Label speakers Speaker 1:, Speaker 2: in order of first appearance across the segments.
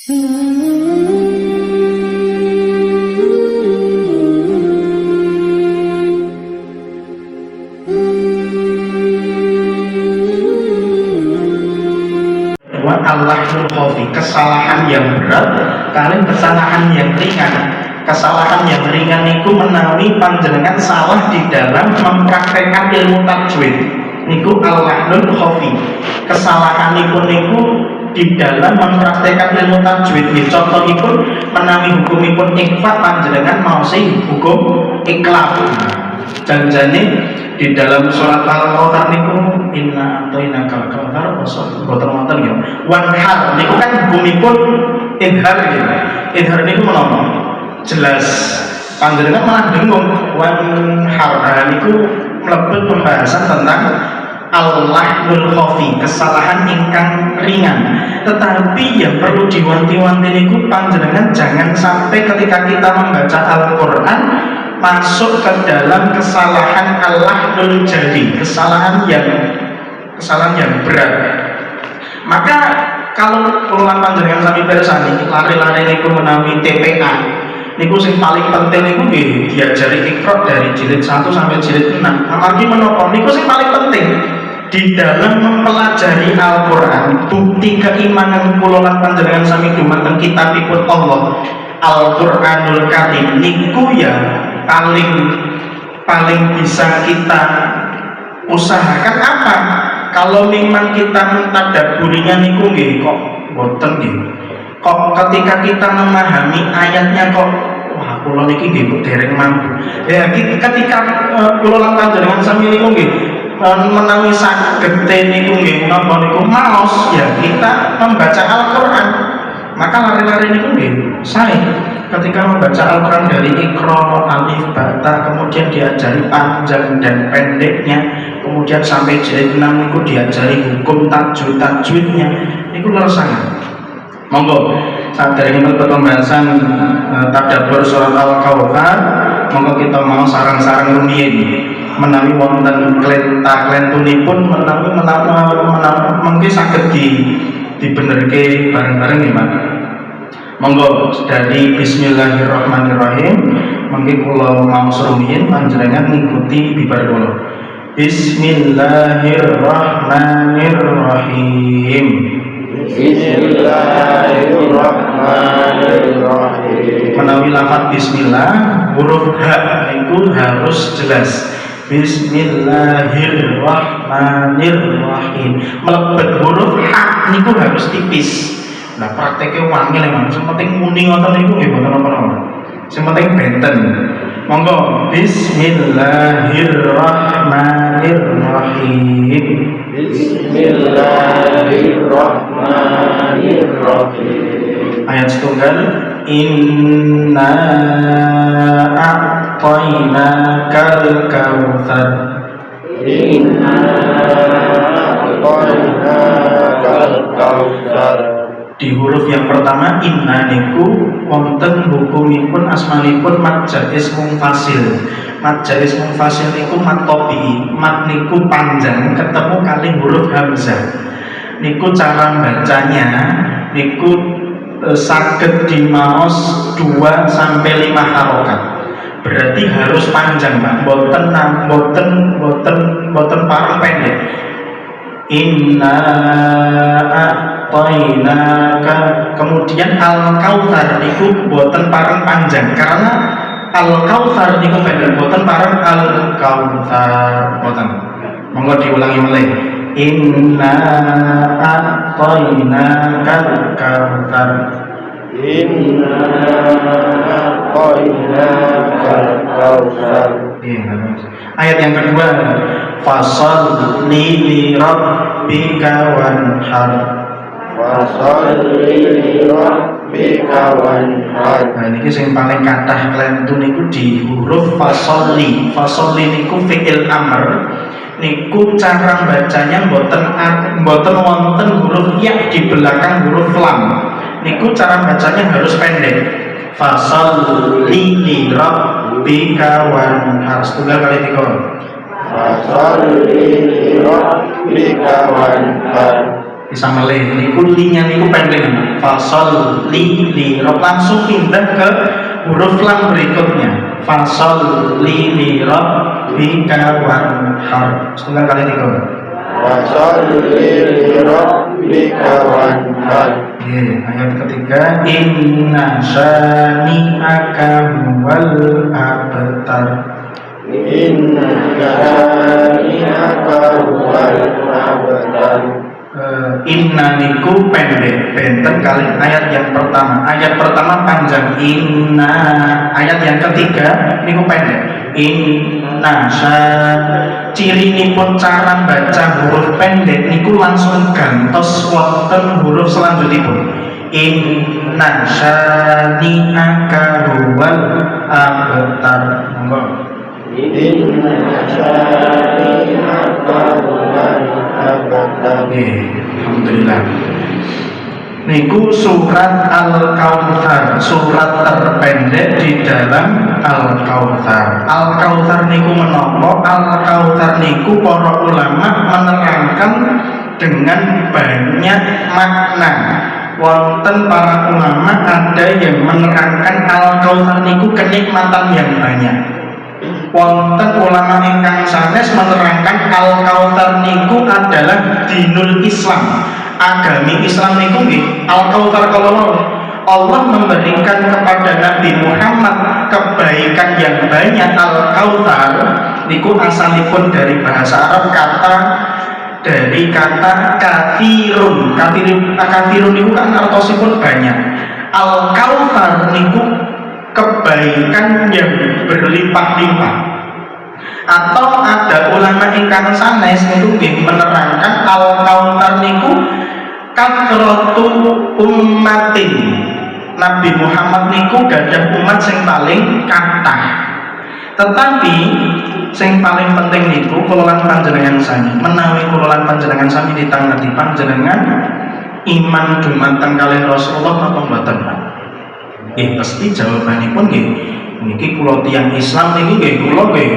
Speaker 1: Allahul khafi, kesalahan yang berat kalian kesalahan yang ringan. Kesalahan yang ringan itu menawi panjenengan salah di dalam mempraktekkan ilmu tajwid niku Allahul khafi. Kesalahan niku di dalam mempraktekkan ilmu tajwid. Contohipun menawi hukumipun ikhfa panjenengan mau sih hukum ikhlas. Janjane di dalam surat Al-Kautsar niku inna atoina kal-kautsar boten-boten ya. Wanhar niku kan hukumipun idhar ya. Idhar niku menapa? Jelas panjenengan malah bingung. Wanhar niku mlebet pembahasan tentang Allahul khafi, kesalahan ingkang ringan. Tetapi yang perlu diwanti-wanti niku panjenengan jangan sampai ketika kita membaca Al-Qur'an masuk ke dalam kesalahan Allahul jadi, kesalahan yang berat. Maka kalau kula panjenengan sami pirsani lari-lari niku menawi TPA niku sing paling penting niku nggih diajari Iqra dari jilid 1 sampai jilid 6. Amargi menapa niku sing paling penting di dalam mempelajari Al-Qur'an. Bukti keimanan kula lan panjenengan sami dumateng kitabipun Allah Al-Qur'anul Karim niku ya paling bisa kita usahakan apa? Kalau memang kita mentadaburinya niku nggih kok boten nggih. Kok ketika kita memahami ayatnya kok wah kula niki nggih dereng mampu. Ya ketika kula lan panjenengan sami niku nggih menawi saged niku nggih napa niku maos ya kita membaca Al-Qur'an. Maka lari-lari niku nggih sae. Ketika membaca Al-Quran dari Iqra, Alif, Bata, kemudian diajari panjang dan pendeknya, kemudian sampai jilid 6 itu diajari hukum tajwidnya, itu leresangan. Monggo, saat dari ini pembahasan tadabbur surat Al-Kautsar, monggo kita mau sarang-sarang rumiyin menawi wonten klenta-klentunipun menawi mungkin saged dibenerke bareng-bareng nggih, Mas. Monggo dari Bismillahirrahmanirrahim. Mungkin kula mau serumiyin panjenengan ngikuti bibar kula. Bismillahirrahmanirrahim. Bismillahirrahmanirrahim. Menawi lafaz bismillah huruf h itu harus jelas. Bismillahirrahmanirrahim. Melebet huruf h niku harus tipis. Nah prakteknya wangil emang, yang penting muni ngoten niku nggih boten apa-apa. Yang penting benten. Monggo Bismillahirrahmanirrahim. Bismillahirrahmanirrahim. Ayat setunggal inna a'tainakal kautsar. Inna a'tainakal kautsar. Di huruf yang pertama inna niku wonten hukumipun asmanipun mad jaiz munfasil. Mad jaiz munfasil niku mad tobi, mad niku panjang ketemu kali huruf hamzah. Niku cara bacanya niku saged dimaos 2 sampai 5 harokat. Berarti harus panjang, Pak. Boten pareng pendek. Inna a'tainaka, kemudian Al-Kautsar niku boten pareng panjang karena Al-Kautsar niku pendek, boten pareng Al-Kautsar boten. Monggo diulangi malih. Inna a'tainaka al-kautsar. Inna a'tainaka al-kautsar. Ayat yang kedua, fasholli li rabbika wanhar. Fasholli li rabbika wanhar. Nah ini yang paling kathah klentun niku di huruf fasholli. Fasholli niku fi'il amr. Niku cara bacanya mboten wonten huruf ya di belakang huruf lam. Niku cara bacanya harus pendek. Fasholli li rabbika wanhar. Setunggal kali 3. Fasholli li rabbika wanhar. Bisa melih niku linya niku pendek. fasolli li langsung pindah ke huruf lam berikutnya, fasolli li rabbika wanhar. Setengah kali tiga.
Speaker 2: Fasolli li rabbika wanhar.
Speaker 1: Ayat ketiga, inna syani'aka huwal abtar.
Speaker 2: Inna syani'aka huwal abtar.
Speaker 1: Inna niku pendek, benten kali ayat yang pertama. Ayat pertama panjang, inna. Ayat yang ketiga niku pendek, inna sya. Ciri nipun cara baca huruf pendek niku langsung gantos wonten huruf selanjutipun. Inna syani'aka huwal abtar.
Speaker 2: Inna syani'aka huwal abtar.
Speaker 1: Alhamdulillah. Niku surat Al-Kautsar, surat terpendek di dalam Al-Kautsar. Al-Kautsar niku menapa? Al-Kautsar niku para ulama menerangkan dengan banyak makna. Wonten para ulama ada yang menerangkan Al-Kautsar niku kenikmatan yang banyak. Wonten ulama ingkang sanes menerangkan Al-Kautsar niku adalah dinul Islam. Agami Islam niku nggih Al-Kautsar kalau Allah memberikan kepada Nabi Muhammad kebaikan yang banyak. Al-Kautsar niku asalipun dari bahasa Arab dari kata kafirun. Kafirun niku kan artosipun banyak. Al-Kautsar niku kebaikan yang berlimpah-limpah. Atau ada ulama ingkang sanes niku nggih menerangkan Al-Kautsar niku kathratu ummatin. Nabi Muhammad niku gadah umat sing paling kathah. Tetapi sing paling penting niku kula lan panjenengan sami, menawi kula lan panjenengan sami ditangani panjenengan iman dumateng kalih Rasulullah napa mboten, Pak? Pasti jawabanipun nggih niki kula tiyang Islam niki nggih kula nggih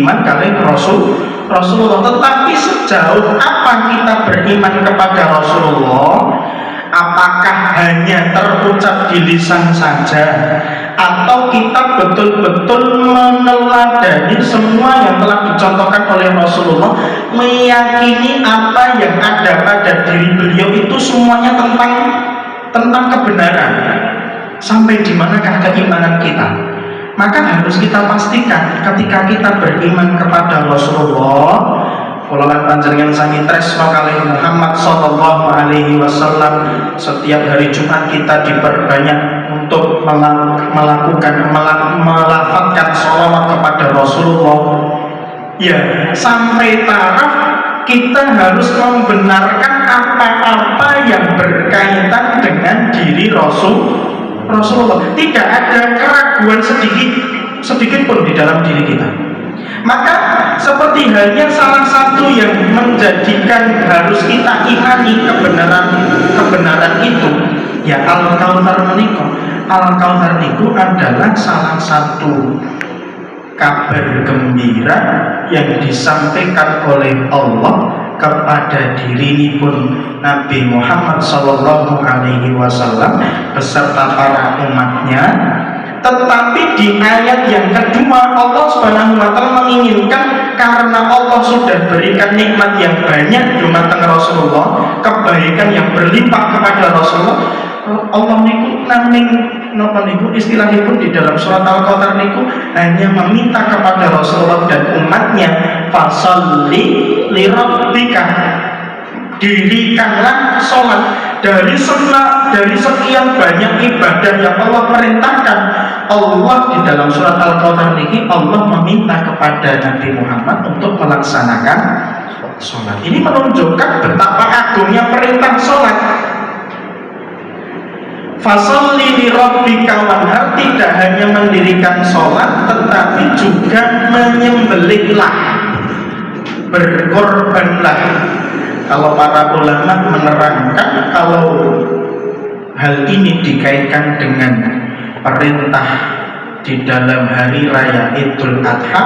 Speaker 1: iman kalih Rasulullah. Tetapi sejauh apa kita beriman kepada Rasulullah? Apakah hanya terucap di lisan saja, atau kita betul-betul meneladani semua yang telah dicontohkan oleh Rasulullah, meyakini apa yang ada pada diri beliau itu semuanya tentang kebenaran? Sampai di manakah keimanan kita? Maka harus kita pastikan ketika kita beriman kepada Rasulullah, kula lan panjenengan sami tresno kalih Muhammad sallallahu alaihi wasallam, setiap hari Jumat kita diperbanyak untuk melafadzkan sholawat kepada Rasulullah. Ya, sampai taraf kita harus membenarkan apa-apa yang berkaitan dengan diri Rasulullah. Tidak ada keraguan sedikit pun di dalam diri kita. Maka seperti halnya salah satu yang menjadikan harus kita imani kebenaran itu, ya Al-Kautsar menika. Al-Kautsar niku adalah salah satu kabar gembira yang disampaikan oleh Allah kepada diri pun Nabi Muhammad sallallahu alaihi wasallam beserta para umatnya. Tetapi di ayat yang kedua Allah Subhanahu wa taala menginginkan, karena Allah sudah berikan nikmat yang banyak dumateng Rasulullah, kebaikan yang berlimpah kepada Rasulullah, Allah niku naming napa niku istilahipun di dalam surat Al-Kautsar niku hanya meminta kepada Rasulullah dan umatnya, fasolli li rabbika, dirikanlah sholat. Dari sekian banyak ibadah yang Allah perintahkan, Allah di dalam surat Al-Kautsar niki Allah meminta kepada Nabi Muhammad untuk melaksanakan sholat. Ini menunjukkan betapa agungnya perintah sholat. Fasolli li rabbika wanhar tidak hanya mendirikan sholat, tetapi juga menyembelihlah, berkorbanlah. Kalau para ulama menerangkan, kalau hal ini dikaitkan dengan perintah di dalam hari raya Idul Adha,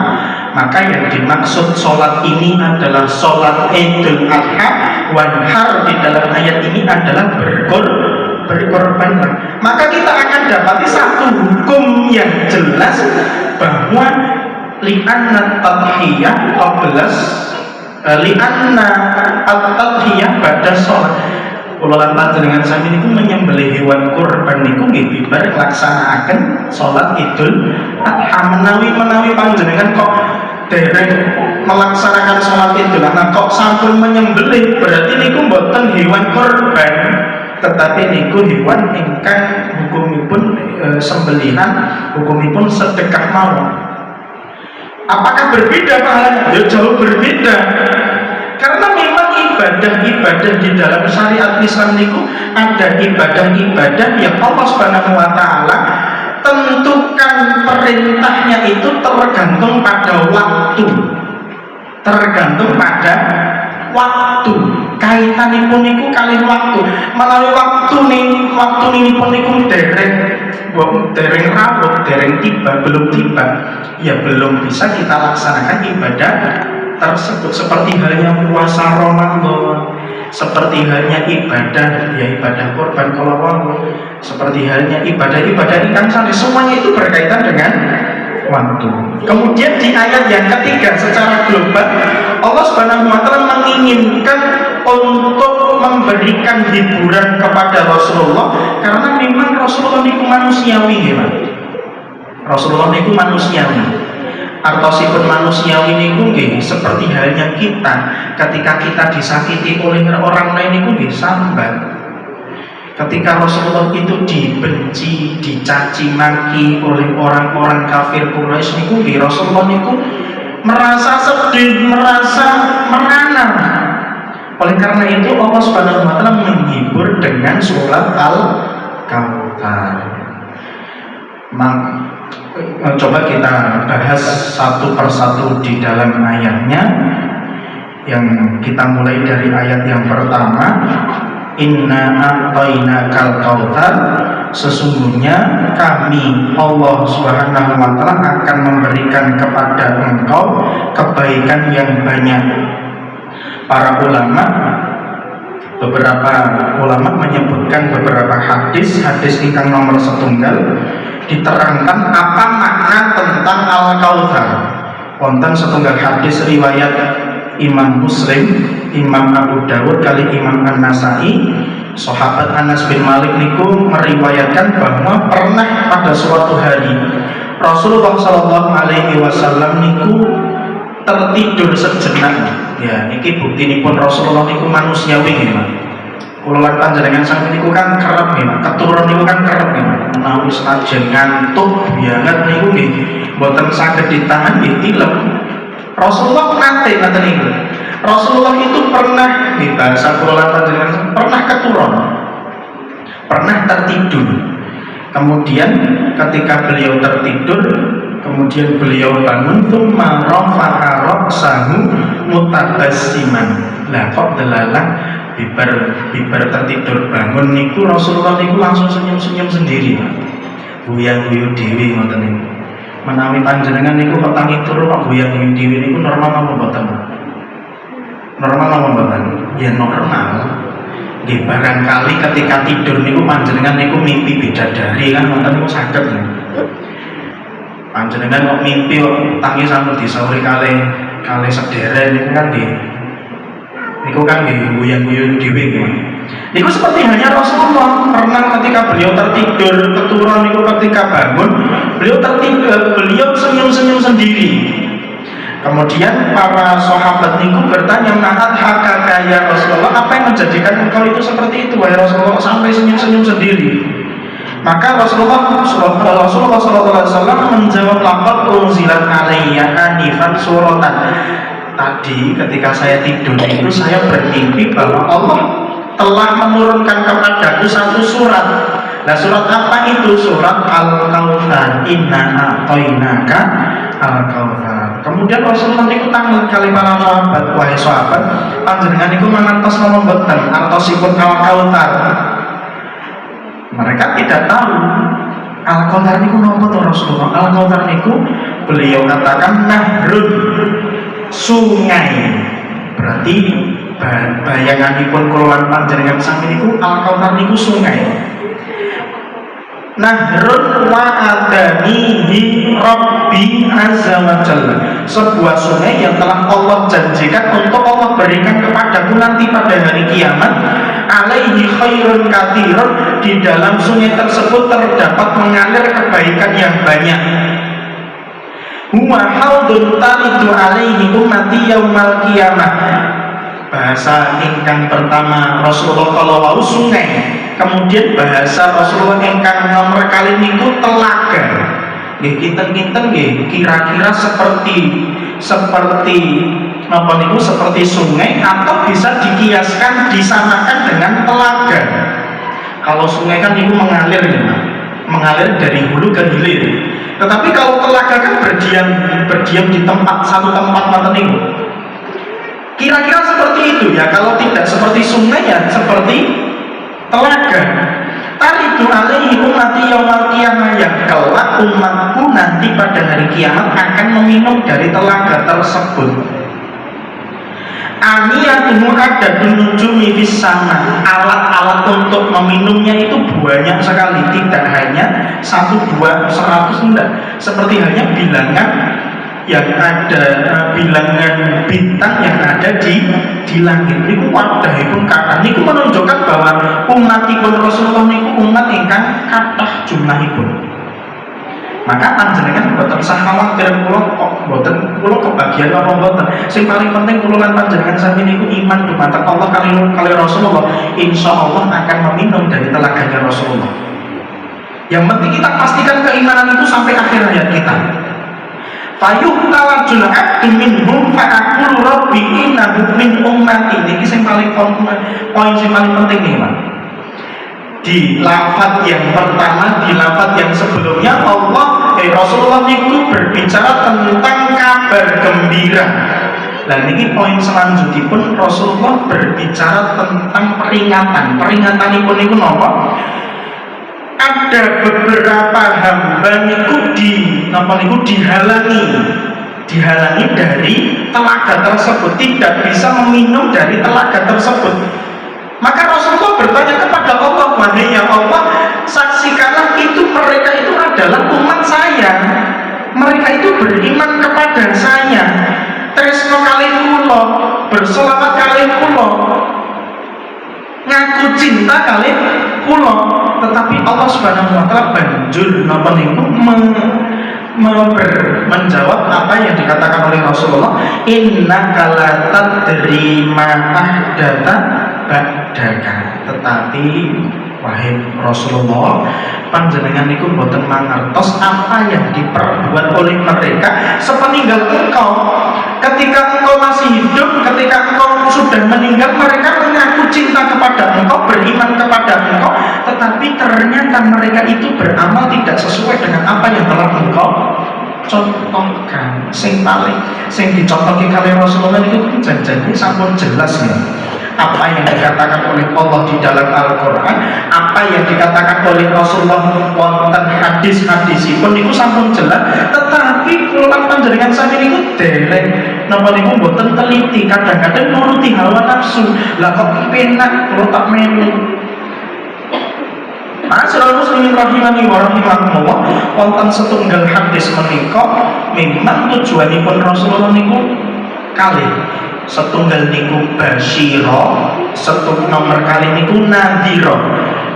Speaker 1: maka yang dimaksud sholat ini adalah sholat Idul Adha. Wanhar di dalam ayat ini adalah berkorbanlah. Maka kita akan dapati satu hukum yang jelas bahwa li'anna tadhiyah qablas li'anna at-tadhiyah ba'da sholat. Kula lan panjenengan sami niku menyembelih hewan kurban niku nggih bibar nglaksanakaken salat Idul Adha. Menawi panjenengan kok dereng melaksanakan salat Idul Adha kok sampun menyembelih, berarti niku mboten hewan kurban, tetapi niku hewan ingkang hukumipun sembelihan, hukumipun sedekah mawon. Apakah berbeda pahalanya? Ya jauh berbeda. Karena memang ibadah-ibadah di dalam syariat Islam itu ada ibadah-ibadah yang Allah Subhanahu wa taala tentukan perintahnya itu tergantung pada waktu. Tergantung pada waktu. Kaitanipun niku kalih waktu. Menawi waktu nipun niku dereng rawuh, dereng tiba, belum tiba, ya belum bisa kita laksanakan ibadah tersebut. Seperti halnya puasa Ramadan, seperti halnya ibadah kurban kalau seperti halnya ibadah ikan sari, semuanya itu berkaitan dengan waktu. Kemudian di ayat yang ketiga secara global Allah Subhanahu wa taala menginginkan untuk memberikan hiburan kepada Rasulullah, karena memang Rasulullah itu manusiawi ya, Rasulullah itu manusiawi. Artosipun manusiawi niku nggih seperti halnya kita ketika kita disakiti oleh orang lain niku nggih sambat. Ketika Rasulullah itu dibenci, dicaci maki oleh orang-orang kafir Quraisy niku nggih Rasulullah niku merasa sedih, merasa merana. Oleh karena itu Allah Subhanahu wa taala menghibur dengan surat Al-Kautsar. Coba kita bahas satu persatu di dalam ayatnya. Yang kita mulai dari ayat yang pertama, inna a'tainakal kautsar, sesungguhnya kami Allah Subhanahu wa taala akan memberikan kepada engkau kebaikan yang banyak. Para beberapa ulama menyebutkan beberapa hadis ingkang nomor setunggal diterangkan apa makna tentang Al-Kautsar. Wonten setunggal hadis riwayat Imam Muslim, Imam Abu Dawud kali Imam An-Nasai, sahabat Anas bin Malik niku meriwayatkan bahwa pernah pada suatu hari Rasulullah Shallallahu Alaihi Wasallam niku tertidur sejenak. Ya, iki bukti nipun Rasulullah niku manusiawi nggih, kula lan panjenengan sami niku kan kerep nggih, keturun niku kan kerep nggih. Menawi senajan ngantuk banget niku nggih mboten saged ditahan nggih tilem. Rasulullah nate ngaten niku. Rasulullah itu pernah nggih bahasa kula lan panjenengan pernah keturun. Pernah tertidur. Kemudian ketika beliau tertidur, kemudian beliau bangun, tsumma rafa'a ra'sahu mutabassiman. Lah kok delalah bibar tertidur bangun niku Rasulullah niku langsung senyum-senyum sendiri. Guyang-guyu dhewe ngoten niku. Menawi panjenengan niku ketangi turu kok guyang-guyu dhewe niku normal apa mboten? Normal apa mboten? Ya normal. Nggih barangkali ketika tidur niku panjenengan niku mimpi bidadari kan ngoten niku saged. Panjenengan kok mimpi kok tangi sampun disauri kalih sedherek niku kan nggih guyang-guyu dhewe nggih. Niku seperti hanya Rasulullah pernah ketika beliau tertidur keturun niku ketika bangun beliau senyum-senyum sendiri. Kemudian para sahabat niku bertanya, "Ma'at hakaka ya Rasulullah, apa yang menjadikan engkau itu seperti itu wahai Rasulullah sampai senyum-senyum sendiri?" Maka Rasulullah SAW menjawab, laqad unzilat alayya anifan suratan. Tadi ketika saya tidur itu saya bermimpi bahwa Allah telah menurunkan kepadaku satu surat. Nah surat apa itu? Surat Al-Kautsar. Inna a'tainaka Al-Kautsar. Kemudian Rasulullah itu tanggul kali para sahabat, wahai sahabat, panjenengan itu mangantos nama boten artosipun Al-Kautsar. Mereka tidak tahu Al-Kautsar niku napa to Rasulullah. Al-Kautsar niku beliau katakan nahrun, sungai. Berarti bayanganipun kula lan panjenengan sami niku Al-Kautsar niku sungai. Nahrun wa'adanihi Rabbi azza wa jalla, sebuah sungai yang telah Allah janjikan untuk Allah berikan kepadaku nanti pada hari kiamat. Alaihi khairun katsirun, di dalam sungai tersebut terdapat mengalir kebaikan yang banyak. Huwa haudun taridu alaihi ummati yaumal qiyamah. Bahasa ingkang pertama Rasulullah kalau wau sungai, kemudian bahasa Rasulullah ingkang nomor kali niku telaga. Nggih kinten-kinten nggih kira-kira seperti napa niku seperti sungai, atau bisa dikiaskan disamakan dengan telaga. Kalau sungai kan niku mengalir ya, mengalir dari hulu ke hilir. Tetapi kalau telaga kan berdiam di satu tempat mata niku. Kira-kira seperti itu ya. Kalau tidak seperti sungai ya seperti telaga. Taridu alaihi ummati yaumal qiyamah, yang kelak umatku nanti pada hari kiamat akan meminum dari telaga tersebut. Aniyatuhu adadun nujumi fis sama, alat-alat untuk meminumnya itu banyak sekali, tidak hanya 1, 2, 100, enggak. Seperti hanya bilangan yang ada, bilangan bintang yang ada di langit. Niku wadahipun kathah. Niku menunjukkan bahwa umatipun Rasulullah niku umat ingkang kathah jumlahipun. Maka panjenengan boten usah khawatir kula kok boten kula kebagian apa boten. Sing paling penting kula lan panjenengan sami niku iman dumateng Allah kali Rasulullah. Insyaallah akan meminum dari telaganya Rasulullah. Yang penting kita pastikan keimanan itu sampai akhir hayat kita. Fayuqtalajul abdu minhum fa'aqulu rabbi innahu min ummati. Ini yang paling poin yang paling penting nih Pak. Di lafaz yang pertama, di lafaz yang sebelumnya Rasulullah itu berbicara tentang kabar gembira. Dan ini poin selanjutnya pun Rasulullah berbicara tentang peringatan. Peringatan itu napa? Ada beberapa hamba niku dihalangi dari telaga tersebut, tidak bisa meminum dari telaga tersebut. Maka Rasulullah bertanya kepada Allah, wahai ya Allah, saksikanlah itu mereka itu adalah umat saya, mereka itu beriman kepada saya, tresno kalih kula, berselawat kalih kula, ngaku cinta kalih kula. Tetapi Allah Subhanahu wa taala banjur napa niku menjawab apa yang dikatakan oleh Rasulullah, innaka la tadri ma ahdatha ba'daka. Tetapi wahai Rasulullah, panjenengan niku boten mangertos apa yang diperbuat oleh mereka sepeninggal engkau. Ketika engkau masih hidup, ketika engkau sudah meninggal, mereka mengaku cinta kepada engkau, beriman kepada engkau, tetapi ternyata mereka itu beramal tidak sesuai dengan apa yang telah engkau contohkan. Sing dicontohkan kali Rasulullah itu janjinya sampun jelas ya. Apa yang dikatakan oleh Allah di dalam Al-Quran, apa yang dikatakan oleh Rasulullah wonten hadis-hadis pun itu sampun jelas. Tetapi kula panjenengan sami niku dereng napa niku mboten teliti, kadang-kadang nuruti hawa nafsu. Lah kok penak kula tak melu. Ma'asyiral muslimin rahimani wa rahimakumullah, wonten setunggal hadis menika memang tujuanipun Rasulullah niku kalih. Setunggal niku basyira, nomor kali niku nadhira.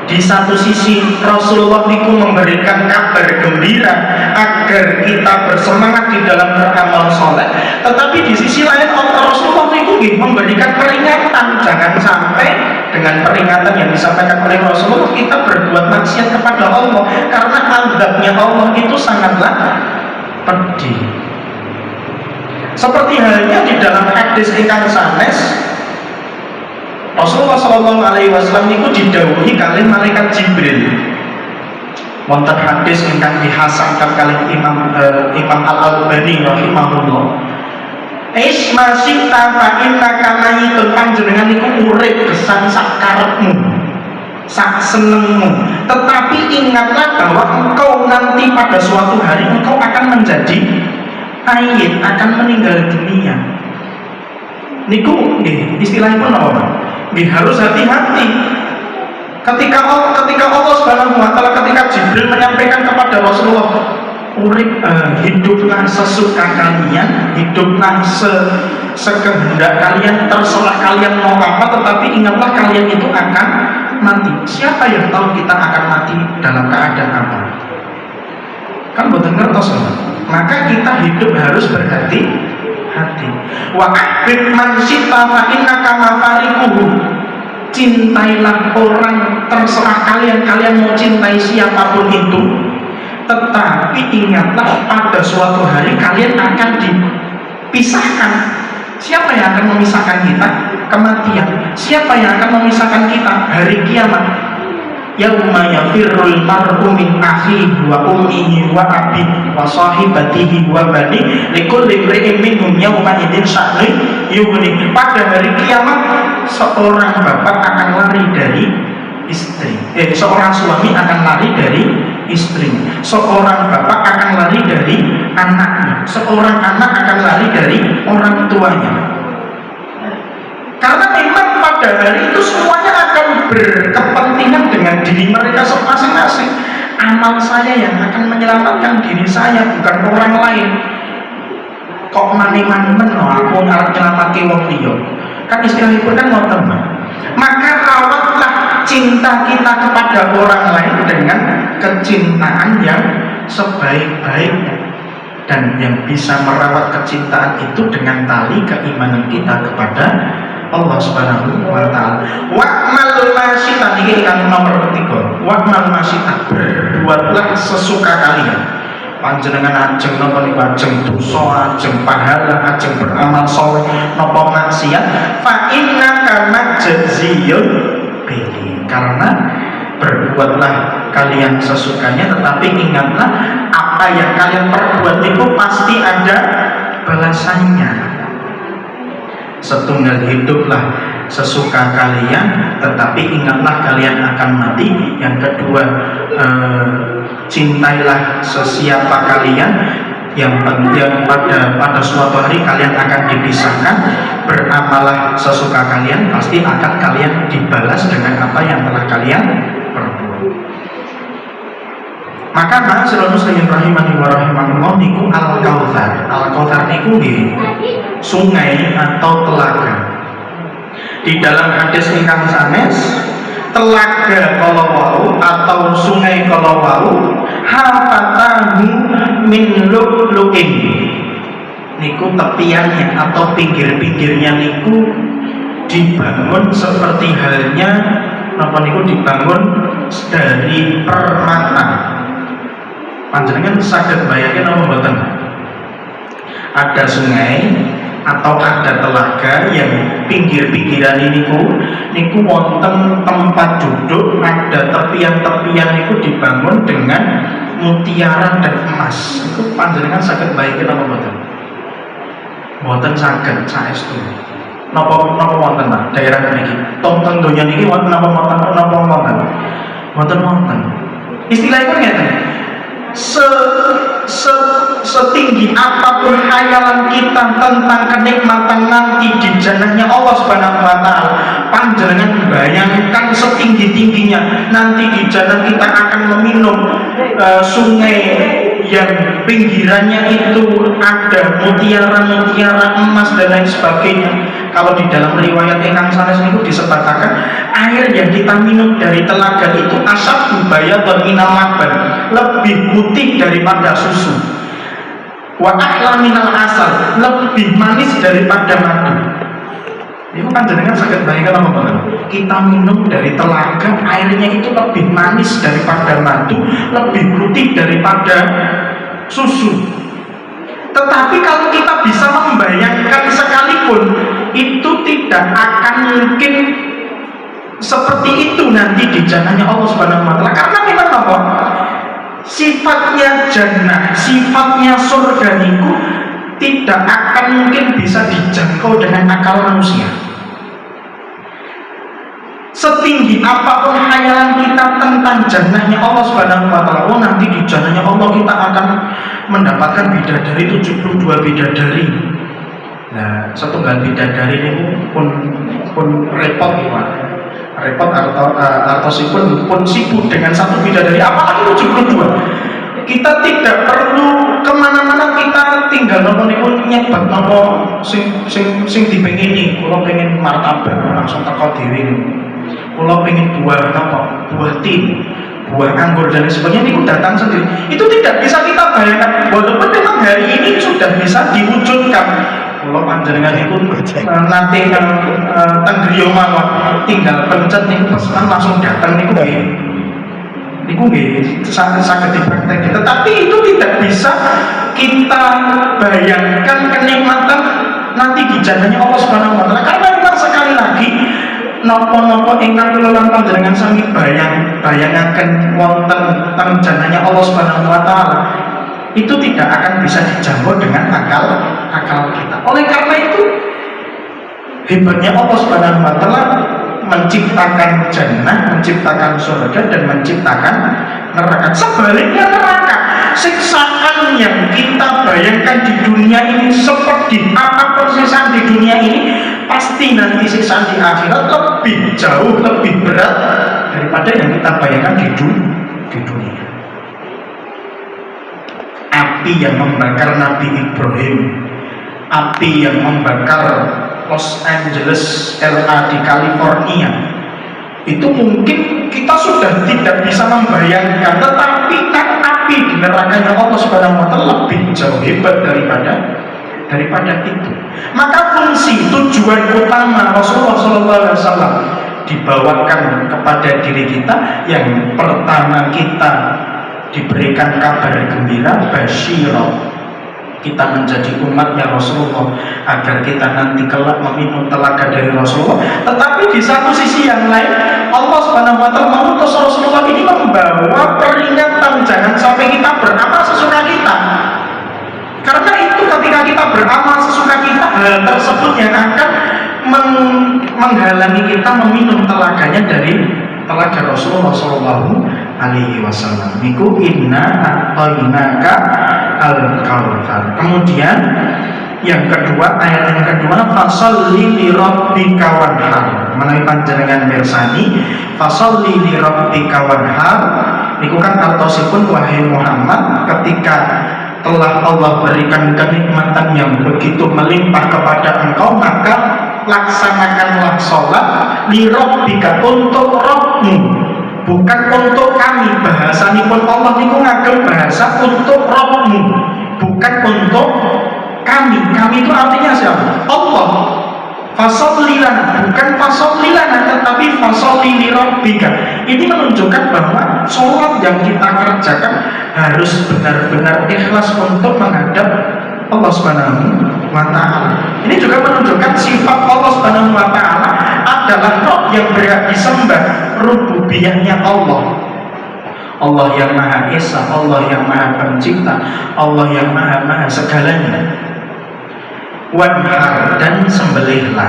Speaker 1: Di satu sisi Rasulullah niku memberikan kabar gembira agar kita bersemangat di dalam beramal soleh, tetapi di sisi lain Rasulullah niku memberikan peringatan, jangan sampai dengan peringatan yang disampaikan oleh Rasulullah kita berbuat maksiat kepada Allah, karena azabnya Allah itu sangatlah pedih. Seperti halnya di dalam hadis ingkang sanes, Rasulullah SAW itu didhawuhi kalih malaikat Jibril. Wonten hadis ingkang dihasankan kalih Imam Al-Albani rahimahullah. Isma sita fa innaka mayitun, panjenengan niku urip gesang sak karepmu, sak senengmu, tetapi ingatlah bahwa engkau nanti pada suatu hari engkau akan menjadi mayit, akan meninggal dunia. Niku istilahnya pun apa? Harus hati-hati. Ketika Allah Subhanahu wa taala, ketika Jibril menyampaikan kepada Rasulullah, hiduplah sesuka kalian, hiduplah sekehendak kalian, terserah kalian mau apa, tetapi ingatlah kalian itu akan mati. Siapa yang tahu kita akan mati dalam keadaan apa? Kan boten ngertos. Maka kita hidup harus berhati-hati. Wa ahbib man syi'ta fa innaka mafariquhu. Cintailah orang, terserah kalian mau cintai siapapun itu, tetapi ingatlah pada suatu hari kalian akan dipisahkan. Siapa yang akan memisahkan kita? Kematian. Siapa yang akan memisahkan kita? Hari kiamat. Yauma yafirrul mar'u min akhihi wa ummihi wa abihi wa sahibatihi wa bani likulli imri'in minhum yawma idzin sya'nun yughni. Pada hari kiamat seorang bapak akan lari dari istri. Seorang suami akan lari dari istri. Seorang bapak akan lari dari anaknya. Seorang anak akan lari dari orang tuanya. Karena memang pada hari itu semuanya akan berkepentingan dengan diri mereka masing-masing. Amal saya yang akan menyelamatkan diri saya, bukan orang lain. Kok mani-mani aku arep nyelamatke wong liya. Kan istilahipun kan ngoten. Maka rawatlah cinta kita kepada orang lain dengan kecintaan yang sebaik-baiknya, dan yang bisa merawat kecintaan itu dengan tali keimanan kita kepada Allah Subhanahu wa taala. Wa'mal masyita, ini kan nomor 3. Wa'mal masyita, berbuatlah sesuka kalian. Panjenengan ajeng napa niku, ajeng dosa, ajeng pahala, ajeng beramal saleh napa maksiat, fa innaka majziyun bihi. Karena berbuatlah kalian sesukanya, tetapi ingatlah apa yang kalian perbuat itu pasti ada balasannya. Setunggal hiduplah sesuka kalian, tetapi ingatlah kalian akan mati. Yang kedua, cintailah sesiapa kalian, yang pada suatu hari kalian akan dipisahkan. Beramalah sesuka kalian, pasti akan kalian dibalas dengan apa yang telah kalian perbuat. Maka ma'asyiral muslimin rahimani wa rahimakumullah, niku al-kautsar. Al-kautsar niku nggih sungai atau telaga. Di dalam hadis ingkang sanes, telaga kalau wau atau sungai kalau wau hafatahu min lu'lu'in. Niku tepiannya atau pinggir-pinggirnya niku dibangun seperti halnya napa niku dibangun dari permata. Panjenengan saged bayangin apa mboten? Ada sungai atau ada telaga yang pinggir-pinggiran niku wonten tempat duduk, ada tepian-tepian niku dibangun dengan mutiara dan emas. Niku panjenengan saged bayangin apa mboten? Mboten saged saestu. Napa wonten Pak daerah mriki? Teng donya niki wonten napa wonten? Mboten wonten. Istilahipun ngeten. Setinggi apapun khayalan kita tentang kenikmatan nanti di jannahnya Allah Subhanahu wa taala, panjenengan bayangkan setinggi-tingginya nanti di jannah kita akan meminum sungai yang pinggirannya itu ada mutiara-mutiara emas dan lain sebagainya. Kalau di dalam riwayat ingkang sanes niku disebutkan air yang kita minum dari telaga itu asab bayadun minal laban, lebih putih daripada susu. Wa ahla minal asal, lebih manis daripada madu. Itu kan jenengan sakit bayangkan apa Pak? Kita minum dari telaga, airnya itu lebih manis daripada madu, lebih putih daripada susu. Tetapi kalau kita bisa membayangkan sekalipun, itu tidak akan mungkin seperti itu nanti di jannahnya Allah Subhanahu wa taala. Karena memang apa? Sifatnya jannah, sifatnya surga niku tidak akan mungkin bisa dijangkau dengan akal manusia. Setinggi apapun khayalan kita tentang jannahnya Allah Subhanahu wa taala, oh nanti di jannahnya Allah kita akan mendapatkan bidadari 72 bidadari. Nah, setunggal bidadari ini pun repot ya Pak. repot artosipun pun sibuk dengan satu bidadari, apalagi 72. Kita tidak perlu kemana-mana, kita tinggal nopo niku nyebat nopo sing dipengini. Kalau pengen martabak langsung teko dhewe niku. Kalau pengen buah nopo, buah tin, buah anggur dan sebagainya niku datang sendiri. Itu tidak bisa kita bayangkan, walaupun memang hari ini sudah bisa diwujudkan. Kalau panjenengan itu nanti tenggriyo mawon tinggal pencet niku pesanan langsung datang niku nggih. Niku nggih saged dipraktek. Tetapi itu tidak bisa kita bayangkan kenikmatan nanti di jannahnya Allah Subhanahu wa taala. Karena memang sekali lagi napa-napa ingkang kula lan panjenengan sami bayangaken wonten teng jannahnya Allah Subhanahu wa taala itu tidak akan bisa dijangkau dengan akal kita. Oleh karena itu hebatnya Allah Subhanahu wa taala menciptakan jannah, menciptakan surga, dan menciptakan neraka. Sebaliknya neraka, siksaan yang kita bayangkan di dunia ini seperti apapun siksaan di dunia ini, pasti nanti siksaan di akhirat lebih jauh, lebih berat daripada yang kita bayangkan di dunia. Api yang membakar Nabi Ibrahim, api yang membakar Los Angeles, LA di California, itu mungkin kita sudah tidak bisa membayangkan, tetapi kan api di nerakanya Allah Subhanahu wa taala lebih jauh hebat daripada itu. Maka fungsi tujuan utama Rasulullah SAW dibawakan kepada diri kita, yang pertama kita diberikan kabar gembira, basyirah, kita menjadi umatnya Rasulullah agar kita nanti kelak meminum telaga dari Rasulullah. Tetapi di satu sisi yang lain, Allah Subhanahu wa taala mengutus Rasulullah ini membawa peringatan jangan sampai kita beramal sesuka kita. Karena itu ketika kita beramal sesuka kita, hal tersebut yang akan menghalangi kita meminum telaganya dari telaga Rasulullah Shallallahu Alaihi Wasallam. Niku inna a'tainaka al-kautsar. Kemudian yang kedua, ayat yang kedua, fasholli li rabbika wanhar. Menawi panjenengan mirsani, fasholli li rabbika wanhar niku kan artosipun wahai Muhammad, ketika telah Allah berikan kenikmatan yang begitu melimpah kepada engkau, maka laksanakanlah sholat li rabbika, untuk Rabbmu, bukan untuk kami. Bahasanipun Allah niku ngagem bahasa untuk Rabbmu, bukan untuk kami. Kami itu artinya siapa? Allah. Fasholli lana, bukan fasholli lana, tetapi fasholli li rabbika. Ini menunjukkan bahwa sholat yang kita kerjakan harus benar-benar ikhlas untuk menghadap Allah Subhanahu wa taala. Ini juga menunjukkan sifat Allah Subhanahu wa taala adalah Rabb yang berhak disembah, rububiyahnya Allah. Allah yang Maha Esa, Allah yang Maha Pencipta, Allah yang Maha segalanya. Wanhar, dan sembelihlah.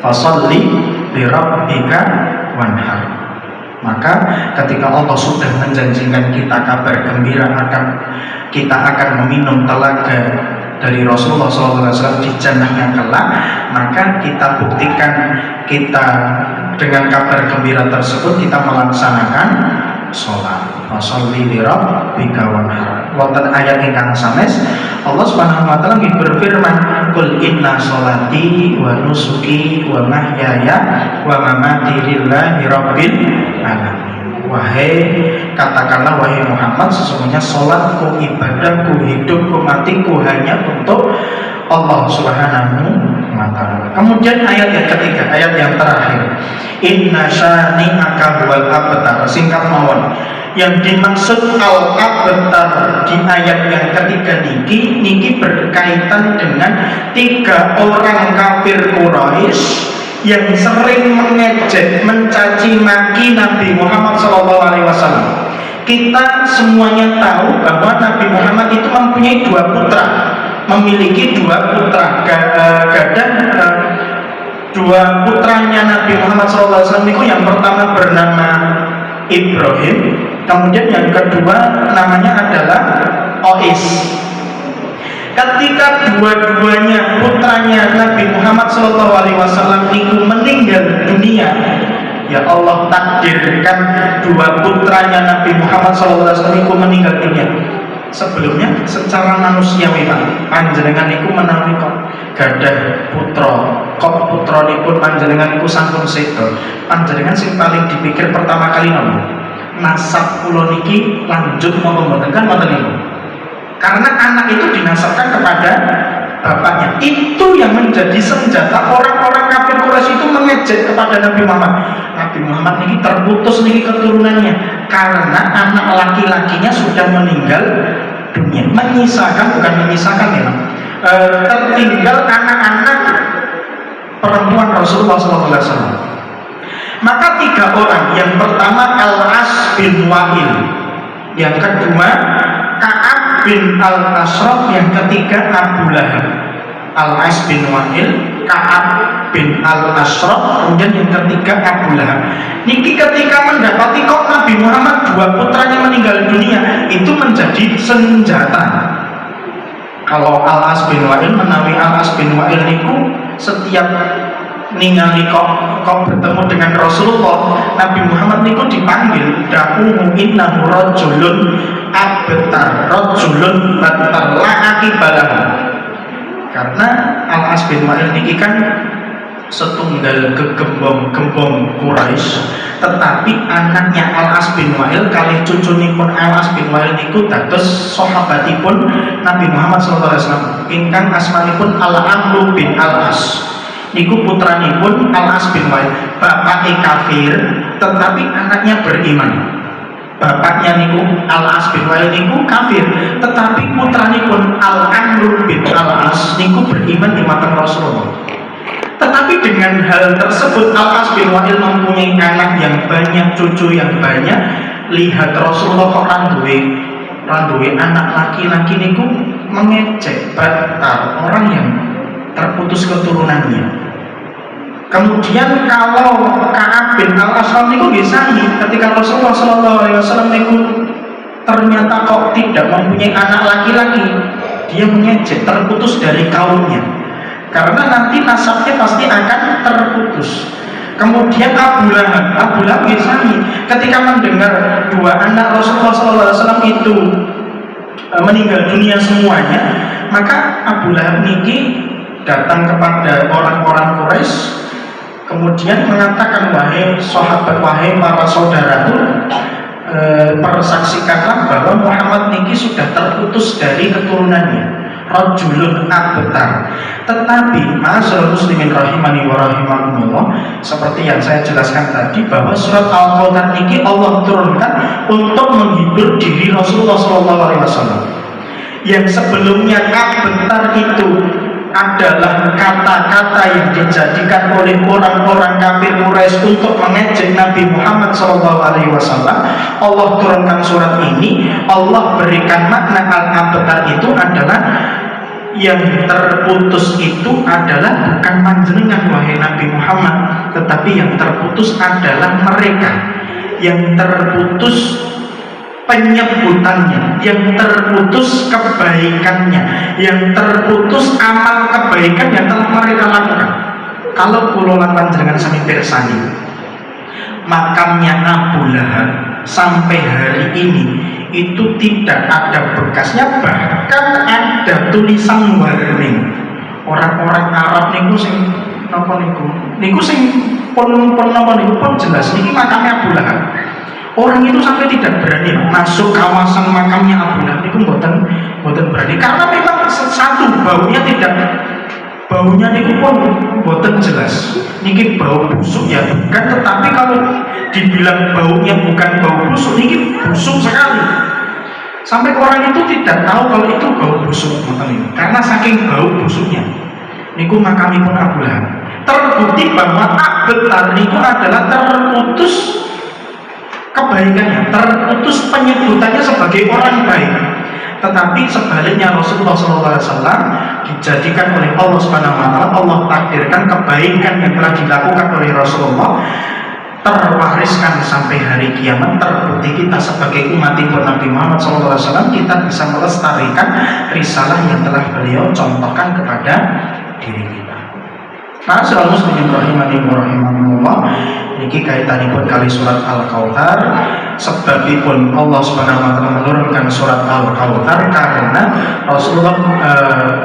Speaker 1: Fasholli li rabbika wanhar. Maka ketika Allah sudah menjanjikan kita kabar gembira kita akan meminum telaga dari Rasulullah SAW di jannahnya kelak, maka kita buktikan kita dengan kabar gembira tersebut kita melaksanakan sholat. Fasholli li rabbika wanhar. Wonten ayat ingkang sanes Allah Subhanahu wa taala berfirman, qul inna sholati wa nusuki wa mahyaya wa mamati lillahi rabbil alamin. Wahai, katakanlah wahai Muhammad, sesungguhnya sholatku, ibadahku, hidupku, matiku hanya untuk Allah Subhanahu wa taala. Kemudian ayat yang ketiga, ayat yang terakhir, inna syani'aka huwal abtar. Singkat mawon, yang dimaksud al-abtar di ayat yang ketiga niki berkaitan dengan 3 orang kafir Quraisy yang sering mengejek, mencaci maki Nabi Muhammad SAW. Kita semuanya tahu bahwa Nabi Muhammad itu mempunyai 2 putra, memiliki 2 putra. Dua putranya Nabi Muhammad SAW itu yang pertama bernama Ibrahim, kemudian yang kedua namanya adalah Ois. ketika dua-duanya putranya Nabi Muhammad SAW itu meninggal dunia, ya Allah takdirkan dua putranya Nabi Muhammad SAW itu meninggal dunia. Sebelumnya secara manusiawi panjenengan iku menawi kok gadah putra, kok putranipun panjenengan iku sampun sedo, panjenengan sing paling dipikir pertama kali nopo? Nasab kula niki lanjut napa mboten, kan mboten niku. Karena anak itu dinasabkan kepada bapaknya. Itu yang menjadi senjata orang-orang kafir Quraisy itu mengejek kepada Nabi Muhammad. Nabi Muhammad ini terputus nih keturunannya karena anak laki-lakinya sudah meninggal dunia. Menyisakan ya, tertinggal anak-anak perempuan Rasulullah SAW. Maka tiga orang, yang pertama Al-As bin Wa'il, yang kedua Ka'ab bin Al-Ashraf, yang ketiga Abu Lahab. Al-As bin Wa'il, Ka'ab bin Al-Ashraf, kemudian yang ketiga Abu Lahab. Niki ketika mendapati kok Nabi Muhammad dua putranya meninggal dunia, itu menjadi senjata. Kalau Al-As bin Wa'il menawi Al-As bin Wa'il niku setiap ningali kok bertemu dengan Rasulullah, Nabi Muhammad niku dipanggil da'uhu innahu rajulun abtar, rajulun batar la akibalahu. Karena Al-As bin Wa'il niki kan setunggal gegembong-gembong Quraisy, tetapi anaknya Al-As bin Wa'il kali cucunipun Al-As bin Wa'il niku dados sahabatipun Nabi Muhammad SAW ingkang asmanipun Al-Amru bin Al-As. Niku putranipun Al-As bin Wa'il, bapaknya kafir tetapi anaknya beriman. Bapaknya niku Al-As bin Wa'il niku kafir, tetapi putranipun Al-Amru bin Al-As niku beriman di mata Rasulullah. Tetapi dengan hal tersebut Al-As bin Wa'il mempunyai anak yang banyak, cucu yang banyak. Lihat Rasulullah kok randuwe anak laki-laki niku mengejek batal orang yang terputus keturunannya. Kemudian kalau Ka'ab bin Al-Ashraf niku gesani ketika Rasulullah SAW niku ternyata kok tidak mempunyai anak laki-laki, dia mengejek, terputus dari kaumnya, karena nanti nasabnya pasti akan terputus. Kemudian Abu Lahab gesani ketika mendengar dua anak Rasulullah SAW itu meninggal dunia semuanya, maka Abu Lahab niki datang kepada orang-orang Quraisy, kemudian mengatakan, wahai sahabat, wahai para saudaraku, persaksikanlah bahwa Muhammad niki sudah terputus dari keturunannya, rajulun abtar. Tetapi ma'asyiral muslimin rahimani wa rahimakumullah, seperti yang saya jelaskan tadi bahwa surat Al-Qadar niki Allah turunkan untuk menghibur diri Rasulullah SAW. Yang sebelumnya abtar itu adalah kata-kata yang dijadikan oleh orang-orang kafir Quraisy untuk mengejek Nabi Muhammad SAW. Allah turunkan surat ini, Allah berikan makna al-abtar itu adalah yang terputus itu adalah bukan panjenengan wahai Nabi Muhammad, tetapi yang terputus adalah mereka. Yang terputus penyebutannya, yang terputus kebaikannya, yang terputus amal kebaikan yang telah mereka lakukan. Kalau kulolan panjenengan sami pirsani, makamnya Abu Lahab sampai hari ini itu tidak ada bekasnya, bahkan ada tulisan warning. Orang-orang Arab niku sing napa niku sing pun napa niku pun jelas niki makamnya Abu Lahab. Orang itu sampai tidak berani masuk kawasan makamnya Abu Lahab itu mboten berani, karena memang satu baunya niku pun mboten jelas. Niki bau busuk ya bukan, tetapi kalau dibilang baunya bukan bau busuk, niki busuk sekali. Sampai orang itu tidak tahu kalau itu bau busuk ini, karena saking bau busuknya. Niku makamipun Abu Lahab. Terbukti bahwa abtar niku adalah terputus kebaikannya, terputus penyebutannya sebagai orang baik. Tetapi sebaliknya Rasulullah SAW dijadikan oleh Allah Subhanahu Wa Taala, Allah takdirkan kebaikan yang telah dilakukan oleh Rasulullah terwariskan sampai hari kiamat terbukti kita sebagai umatipun Nabi Muhammad SAW kita bisa melestarikan risalah yang telah beliau contohkan kepada diri kita. Para saudara muslimin rahimani wa rahimakumullah, niki kaitanipun kali surat Al-Kautsar. Sebabipun Allah Subhanahu wa taala menurunkan surat Al-Kautsar karena Rasulullah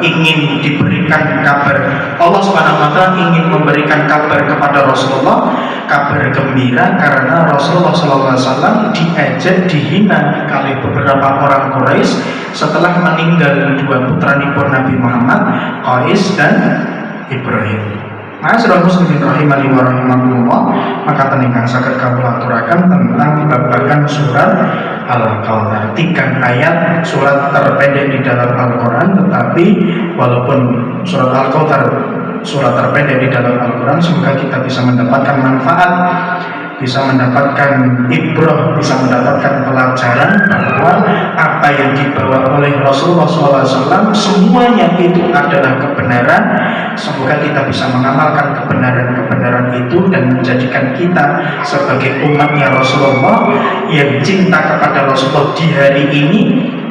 Speaker 1: ingin diberikan kabar. Allah Subhanahu wa taala ingin memberikan kabar kepada Rasulullah, kabar gembira karena Rasulullah SAW diejek, dihina oleh beberapa orang Quraisy setelah meninggal dua putranipun Nabi Muhammad, Qais dan Ibrahim. Ma'asyiral muslimin rahimani wa rahimakumullah, maka ingkang saged kawula aturaken tentang babagan surat Al-Kautsar. 3 ayat surat terpendek di dalam Al-Qur'an, tetapi walaupun surat Al-Kautsar surat terpendek di dalam Al-Qur'an, semoga kita bisa mendapatkan manfaat, bisa mendapatkan ibrah, bisa mendapatkan pelajaran bahwa apa yang dibawa oleh Rasulullah SAW semuanya itu adalah kebenaran. Semoga kita bisa mengamalkan kebenaran-kebenaran itu dan menjadikan kita sebagai umatnya Rasulullah yang cinta kepada Rasulullah di hari ini,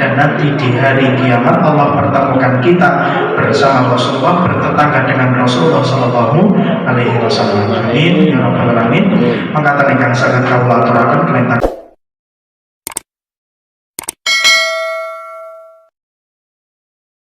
Speaker 1: dan nanti di hari kiamat Allah pertemukan kita bersama Rasulullah, bertetangga dengan Rasulullah Sallallahu Alaihi Wasallam. Amin ya rabbal alamin. Maka ingkang saged kawula aturaken kelentar